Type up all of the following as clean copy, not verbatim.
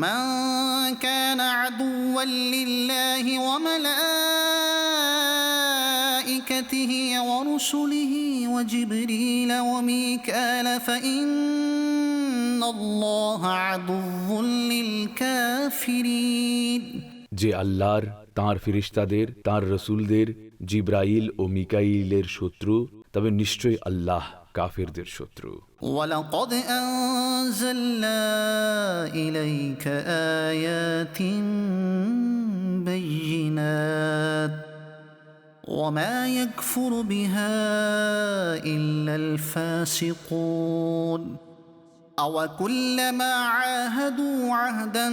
من كان عدوا لله وملائكته ورسله وجبريل وميكال فإن الله عدو للكافرين। যে আল্লাহর, তাঁর ফেরেশতাদের, তাঁর রসুলদের, জিব্রাইল ও মিকাইলের শত্রু, তবে নিশ্চয়ই আল্লাহ কাফেরদের শত্রু। ولقد أنزلنا إليك آيات بينات وما يكفر بها إلا الفاسقون أوكلما عاهدوا عهدا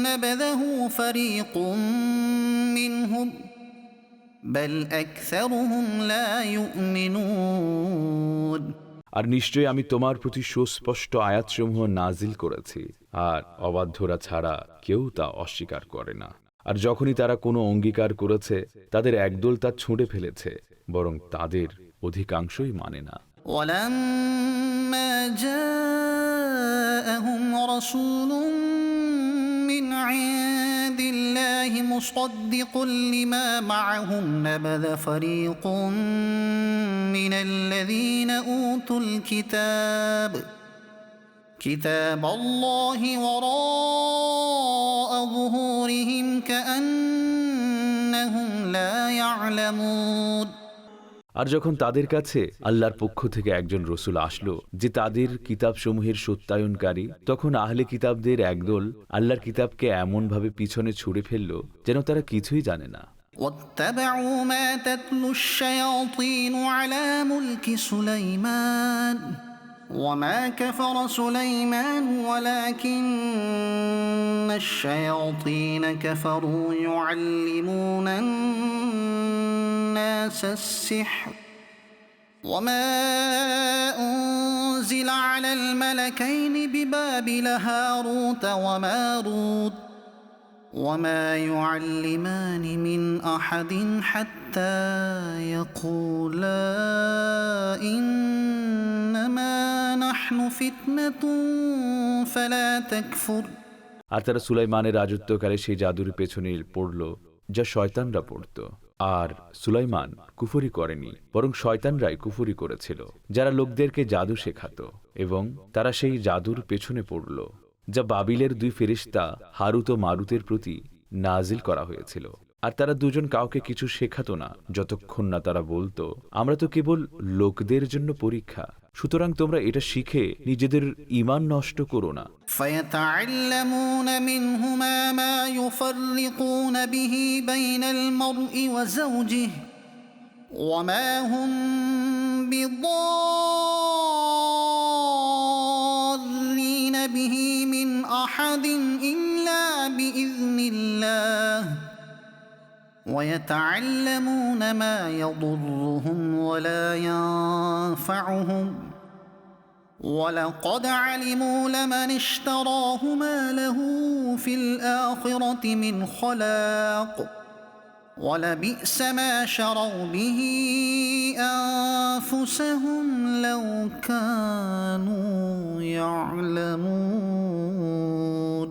نبذه فريق منهم بل أكثرهم لا يؤمنون। আর নিশ্চয়ই আমি তোমার প্রতি সুস্পষ্ট আয়াতসমূহ নাজিল করেছি, আর অবাধ্যরা ছাড়া কেউ তা অস্বীকার করে না। আর যখনই তারা কোনো অঙ্গীকার করেছে, তাদের একদল তা ছুঁড়ে ফেলেছে, বরং তাদের অধিকাংশই মানে না। ولما جاءهم رسول من عند الله مصدق لما معهم نبذ فريق من الذين أوتوا كتاب الله وراء ظهورهم كأنهم لا يعلمون। আর যখন তাদের কাছে আল্লাহর পক্ষ থেকে একজন রসুল আসলো যে তাদের কিতাবসমূহের সত্যায়নকারী, তখন আহলে কিতাবদের একদল আল্লাহর কিতাবকে এমনভাবে পিছনে ছুঁড়ে ফেলল যেন তারা কিছুই জানে না। واتبعوا ما تتلو الشياطين على ملك سليمان وما كفر سليمان ولكن الشياطين كفروا يعلمون الناس السحر وما أنزل على الملكين ببابل هاروت وماروت وما يعلمان من أحد حتى يقولا إنما نحن فتنة فلا تكفر। আর তারা সুলাইমানের রাজত্বকালে সেই জাদুর পেছনে পড়ল যা শয়তানরা পড়ত। আর সুলাইমান কুফরি করেনি, বরং শয়তানরাই কুফরি করেছিল, যারা লোকদেরকে জাদু শেখাতো, এবং তারা সেই জাদুর পেছনে পড়ল যা বাবিলের দুই ফেরেশতা হারুত ও মারুতের প্রতি নাজিল করা হয়েছিল। আর তারা দুজন কাউকে কিছু শেখাতো না যতক্ষণ না তারা বলতো, আমরা তো কেবল লোকদের জন্য পরীক্ষা, সুতরাং তোমরা এটা শিখে নিজেদের ঈমান নষ্ট করো না। فيتعلمون منهما ما يفرقون به بين المرء وزوجه وما هم بضارين به من أحد إلا بإذن الله ويتعلمون ما يضرهم ولا ينفعهم ولقد علموا لمن اشتراه ما له في الآخرة من خلاق ولبئس ما شروا به أنفسهم لو كانوا يعلمون।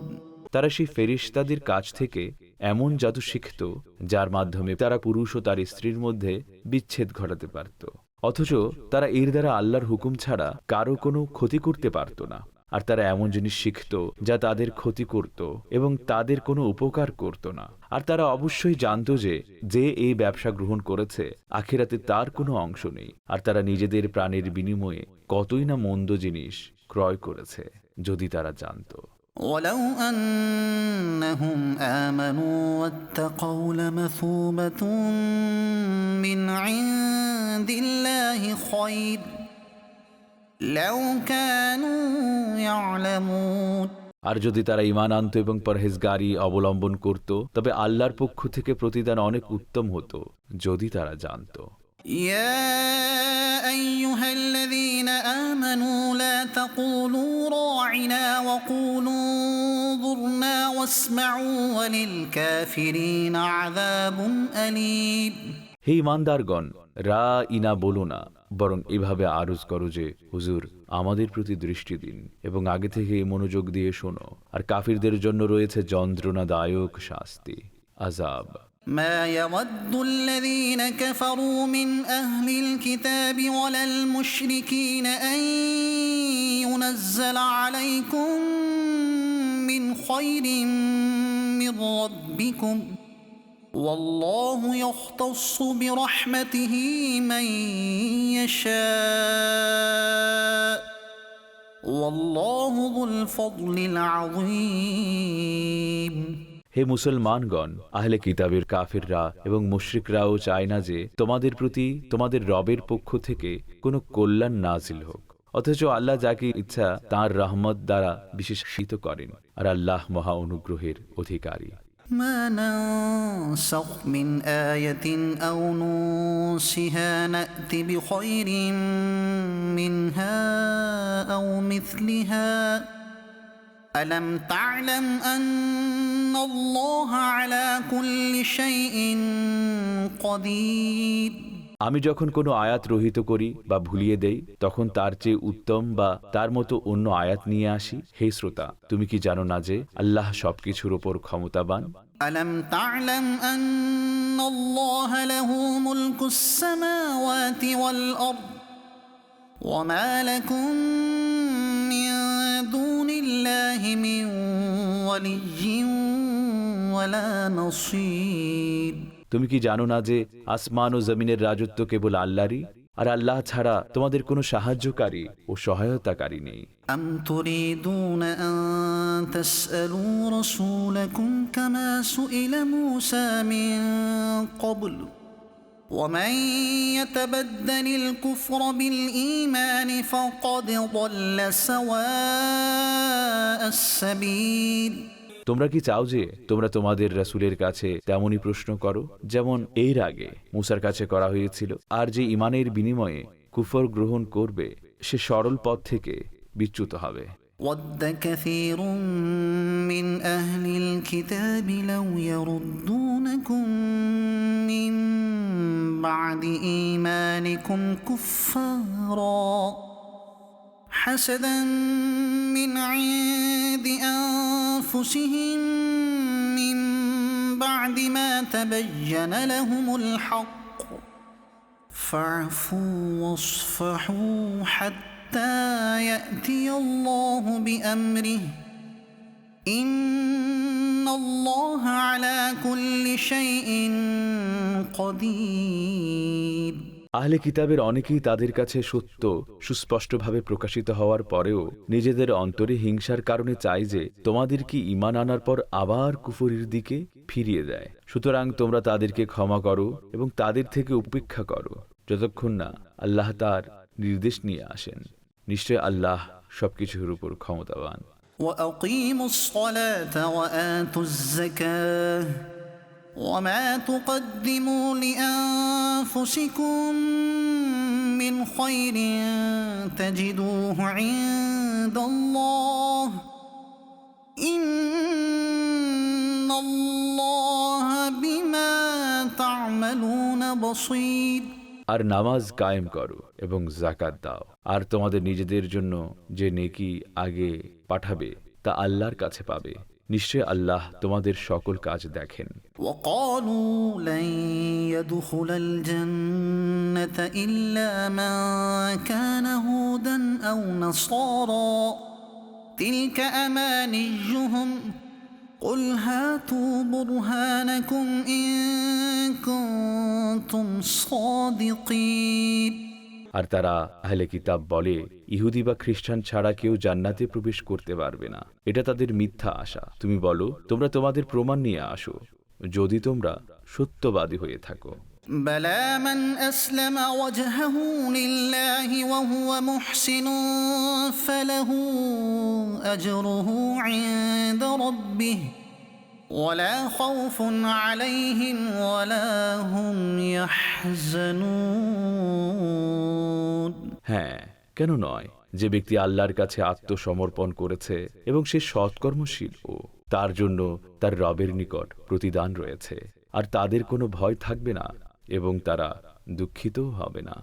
তারা সেই ফেরেশতাদের কাছ থেকে এমন জাদু শিখত যার মাধ্যমে তারা পুরুষ ও তার স্ত্রীর মধ্যে বিচ্ছেদ ঘটাতে পারত, অথচ তারা এর দ্বারা আল্লাহর হুকুম ছাড়া কারো কোনো ক্ষতি করতে পারত না। আর তারা এমন জিনিস শিখত যা তাদের ক্ষতি করত এবং তাদের কোনো উপকার করত না। আর তারা অবশ্যই জানত যে যে এই ব্যবসা গ্রহণ করেছে আখিরাতে তার কোনো অংশ নেই। আর তারা নিজেদের প্রাণের বিনিময়ে কতই না মন্দ জিনিস ক্রয় করেছে যদি তারা জানত। ولو أنهم آمنوا واتقوا لمثوبة من عند الله خير لو كانوا يعلمون। আর যদি তারা ঈমান আনত এবং পরহেজগারি অবলম্বন করত, তবে আল্লাহর পক্ষ থেকে প্রতিদান অনেক উত্তম হতো যদি তারা জানত। يا أيها الذين آمنوا لا تقولوا راعنا وقولوا انظرنا واسمعوا وللكافرين عذاب أليم। হে ঈমানদারগণ, রা ইনা বলো না, বরং এভাবে আরজ করো যে, হুজুর, আমাদের প্রতি দৃষ্টি দিন এবং আগে থেকে মনোযোগ দিয়ে শোনো। আর কাফিরদের জন্য রয়েছে যন্ত্রণাদায়ক শাস্তি, আযাব। ما يود الذين كفروا من أهل الكتاب ولا المشركين أن ينزل عليكم من خير من ربكم والله يختص برحمته من يشاء والله ذو الفضل العظيم। হে মুসলমানগণ, আহলে কিতাবের কাফিররা এবং মুশরিকরাও চায় না যে তোমাদের প্রতি তোমাদের রবের পক্ষ থেকে কোনো কল্যাণ নাজিল হোক, অথচ আল্লাহ যাকে ইচ্ছা তাঁর রহমত দ্বারা বিশেষিত করেন, আর আল্লাহ মহা অনুগ্রহের অধিকারী। ما ننسخ من آية أو ننسها نأت بخير منها أو مثلها ألم تعلم أن الله على كل شيء قدير। আমি যখন কোনো আয়াত রহিত করি বা ভুলিয়ে দেই, তখন তার চেয়ে উত্তম বা তার মতো অন্য আয়াত নিয়ে আসি। হে শ্রোতা, তুমি কি জানো না যে আল্লাহ সবকিছুর উপর ক্ষমতাবান? ألم تعلم أن الله له ملك السماوات والأرض وما لكم من دون الله من ولي ولا نصير। তুমি কি জানো না যে আসমান ও জমিনের রাজত্ব কেবল আল্লাহরই, আর আল্লাহ ছাড়া তোমাদের কোনো সাহায্যকারী ও সহায়তাকারী নেই। أم تريدون أن تسألوا رسولكم كما سئل موسى من قبل ومن يتبدل الكفر بالإيمان فقد ضل سواء السبيل। তোমরা কি চাও যে তোমরা তোমাদের রাসূলের কাছে তেমনই প্রশ্ন করো যেমন এর আগে মুসার কাছে করা হয়েছিল? আর যে ঈমানের বিনিময়ে কুফর গ্রহণ করবে সে সরল পথ থেকে বিচ্যুত হবে। ود كثير من أهل الكتاب لو يردونكم من بعد إيمانكم كفارا حسدا من عند أنفسهم من بعد ما تبين لهم الحق فاعفوا واصفحوا حتى يأتي الله بأمره إن الله على كل شيء قدير। আহলে কিতাবের অনেকেই তাদের কাছে সত্য সুস্পষ্টভাবে প্রকাশিত হওয়ার পরেও নিজেদের অন্তরে হিংসার কারণে চায় যে তোমাদের কি ঈমান আনার পর আবার কুফরির দিকে ফিরিয়ে দেয়। সুতরাং তোমরা তাদেরকে ক্ষমা করো এবং তাদের থেকে উপেক্ষা করো যতক্ষণ না আল্লাহ তার নির্দেশ নিয়ে আসেন। নিশ্চয় আল্লাহ সবকিছুর উপর ক্ষমতাবান। وأقيموا الصلاة وآتوا الزكاة وما تقدموا لأنفسكم من خير تجدوه عند الله إن الله بما تعملون بصير। আর নামাজ কায়েম করো এবং যাকাত দাও, আর তোমাদের নিজেদের জন্য যে নেকি আগে পাঠাবে তা আল্লাহর কাছে পাবে। নিশ্চয় আল্লাহ তোমাদের সকল কাজ দেখেন। وقالوا لن يدخل الجنة إلا من كان هودا أو نصارى تلك أمانيهم قل هاتوا برهانكم إن كنتم صادقين। আর তারা আহলে কিতাব বলে, ইহুদি বা খ্রিস্টান ছাড়া কেউ জান্নাতে প্রবেশ করতে পারবে না। এটা তাদের মিথ্যা আশা। তুমি বলো, তোমরা তোমাদের প্রমাণ নিয়ে আসো যদি তোমরা সত্যবাদী হয়ে থাকো। بلى من أسلم وجهه لله وهو محسن فله أجره عند ربه ولا خوف عليهم ولا هم يحزنون। হ্যাঁ, কেন নয়? যে ব্যক্তি আল্লাহর কাছে আত্মসমর্পণ করেছে এবং সে সৎকর্মশীল, ও তার জন্য তার রবের নিকট প্রতিদান রয়েছে, আর তাদের কোনো ভয় থাকবে না এবং তারা দুঃখিতও হবে না।